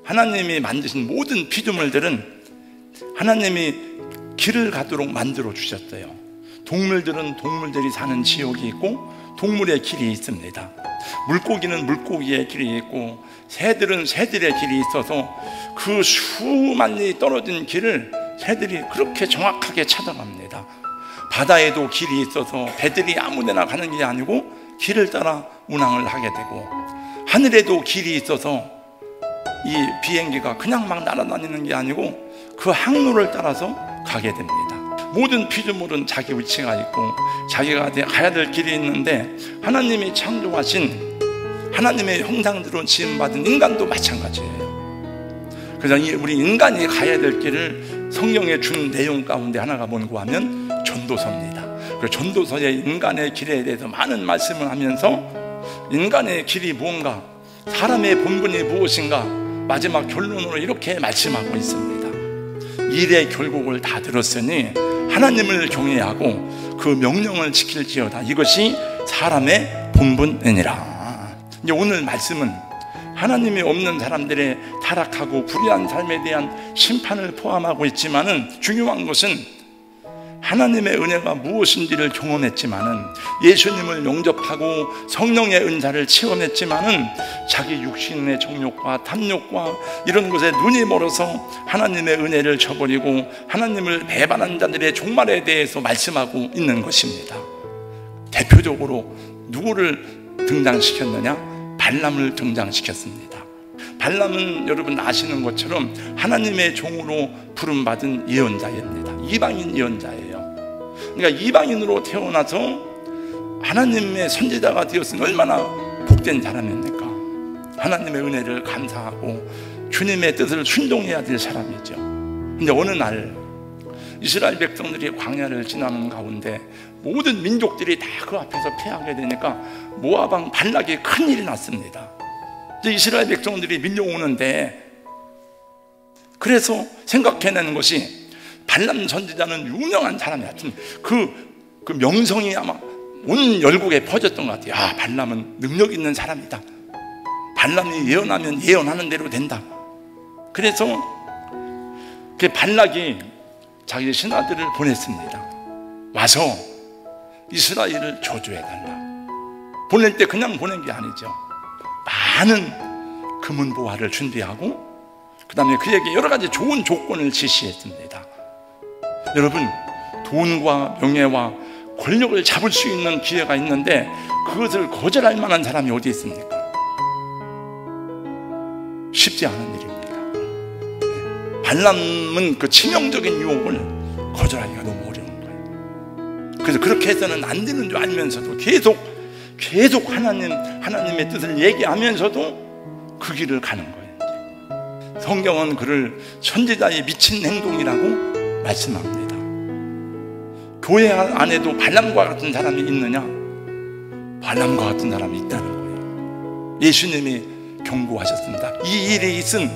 하나님이 만드신 모든 피조물들은 하나님이 길을 가도록 만들어 주셨어요. 동물들은 동물들이 사는 지역이 있고 동물의 길이 있습니다. 물고기는 물고기의 길이 있고 새들은 새들의 길이 있어서 그 수만리 떨어진 길을 새들이 그렇게 정확하게 찾아갑니다. 바다에도 길이 있어서 배들이 아무데나 가는 게 아니고 길을 따라 운항을 하게 되고, 하늘에도 길이 있어서 이 비행기가 그냥 막 날아다니는 게 아니고 그 항로를 따라서 가게 됩니다. 모든 피조물은 자기 위치가 있고 자기가 가야 될 길이 있는데, 하나님이 창조하신 하나님의 형상대로 지음받은 인간도 마찬가지예요. 그래서 우리 인간이 가야 될 길을 성경에 준 내용 가운데 하나가 뭔고 하면 전도서입니다. 그 전도서의 인간의 길에 대해서 많은 말씀을 하면서 인간의 길이 무언가, 사람의 본분이 무엇인가 마지막 결론으로 이렇게 말씀하고 있습니다. 일의 결국을 다 들었으니 하나님을 경외하고 그 명령을 지킬지어다. 이것이 사람의 본분이니라. 이제 오늘 말씀은 하나님이 없는 사람들의 타락하고 불의한 삶에 대한 심판을 포함하고 있지만은, 중요한 것은 하나님의 은혜가 무엇인지를 경험했지만은, 예수님을 영접하고 성령의 은사를 체험했지만은, 자기 육신의 정욕과 탐욕과 이런 것에 눈이 멀어서 하나님의 은혜를 저버리고 하나님을 배반한 자들의 종말에 대해서 말씀하고 있는 것입니다. 대표적으로 누구를 등장시켰느냐? 발람을 등장시켰습니다. 발람은 여러분 아시는 것처럼 하나님의 종으로 부름받은 예언자입니다. 이방인 예언자예요. 그러니까 이방인으로 태어나서 하나님의 선지자가 되었으니 얼마나 복된 사람입니까? 하나님의 은혜를 감사하고 주님의 뜻을 순종해야 될 사람이죠. 근데 어느 날 이스라엘 백성들이 광야를 지나는 가운데 모든 민족들이 다 그 앞에서 패하게 되니까 모압 왕 발락이 큰일이 났습니다. 이제 이스라엘 백성들이 밀려오는데, 그래서 생각해내는 것이, 발람 선지자는 유명한 사람이야. 그 명성이 아마 온 열국에 퍼졌던 것 같아요. 아, 발람은 능력 있는 사람이다. 발람이 예언하면 예언하는 대로 된다. 그래서 그 발락이 자기 신하들을 보냈습니다. 와서 이스라엘을 저주해달라. 보낼 때 그냥 보낸 게 아니죠. 많은 금은보화를 준비하고 그 다음에 그에게 여러 가지 좋은 조건을 지시했습니다. 여러분, 돈과 명예와 권력을 잡을 수 있는 기회가 있는데 그것을 거절할 만한 사람이 어디 있습니까? 쉽지 않은 일입니다. 발람은 그 치명적인 유혹을 거절하기가 너무 어려운 거예요. 그래서 그렇게 해서는 안 되는 줄 알면서도 계속 하나님의 뜻을 얘기하면서도 그 길을 가는 거예요. 성경은 그를 선지자의 미친 행동이라고 말씀합니다. 교회 안에도 발람과 같은 사람이 있느냐? 발람과 같은 사람이 있다는 거예요. 예수님이 경고하셨습니다. 이 일이 있은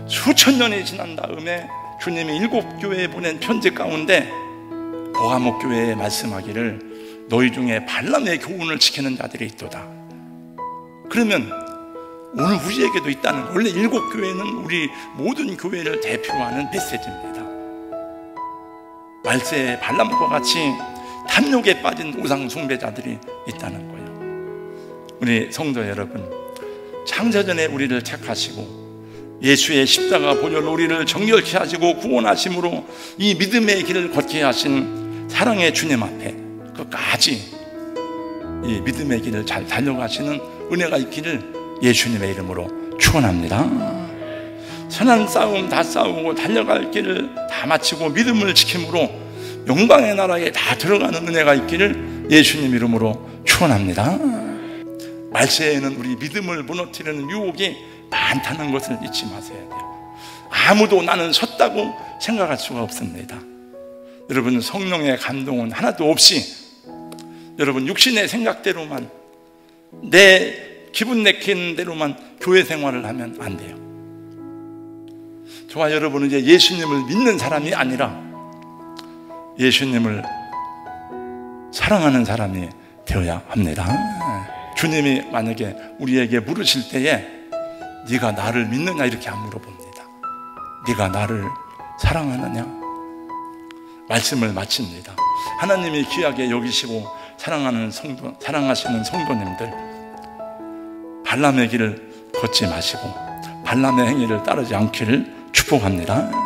수천 년이 지난 다음에 주님이 7교회에 보낸 편지 가운데 버가모 교회에 말씀하기를 너희 중에 발람의 교훈을 지키는 자들이 있도다. 그러면 오늘 우리에게도 있다는 거예요. 원래 7교회는 우리 모든 교회를 대표하는 메시지입니다. 말세에 발람과 같이 탐욕에 빠진 우상 숭배자들이 있다는 거예요. 우리 성도 여러분, 창세전에 우리를 택하시고 예수의 십자가 보혈로 우리를 정결케 하시고 구원하심으로 이 믿음의 길을 걷게 하신 사랑의 주님 앞에 끝까지 이 믿음의 길을 잘 달려가시는 은혜가 있기를 예수님의 이름으로 축원합니다. 선한 싸움 다 싸우고 달려갈 길을 다 마치고 믿음을 지킴으로 영광의 나라에 다 들어가는 은혜가 있기를 예수님 이름으로 축원합니다. 말세에는 우리 믿음을 무너뜨리는 유혹이 많다는 것을 잊지 마셔야 돼요. 아무도 나는 섰다고 생각할 수가 없습니다. 여러분, 성령의 감동은 하나도 없이 여러분 육신의 생각대로만, 내 기분 내키는 대로만 교회 생활을 하면 안 돼요. 저와 여러분은 이제 예수님을 믿는 사람이 아니라 예수님을 사랑하는 사람이 되어야 합니다. 주님이 만약에 우리에게 물으실 때에 네가 나를 믿느냐 이렇게 안 물어봅니다. 네가 나를 사랑하느냐? 말씀을 마칩니다. 하나님이 귀하게 여기시고 사랑하시는 성도님들, 발람의 길을 걷지 마시고 발람의 행위를 따르지 않기를 축복합니다.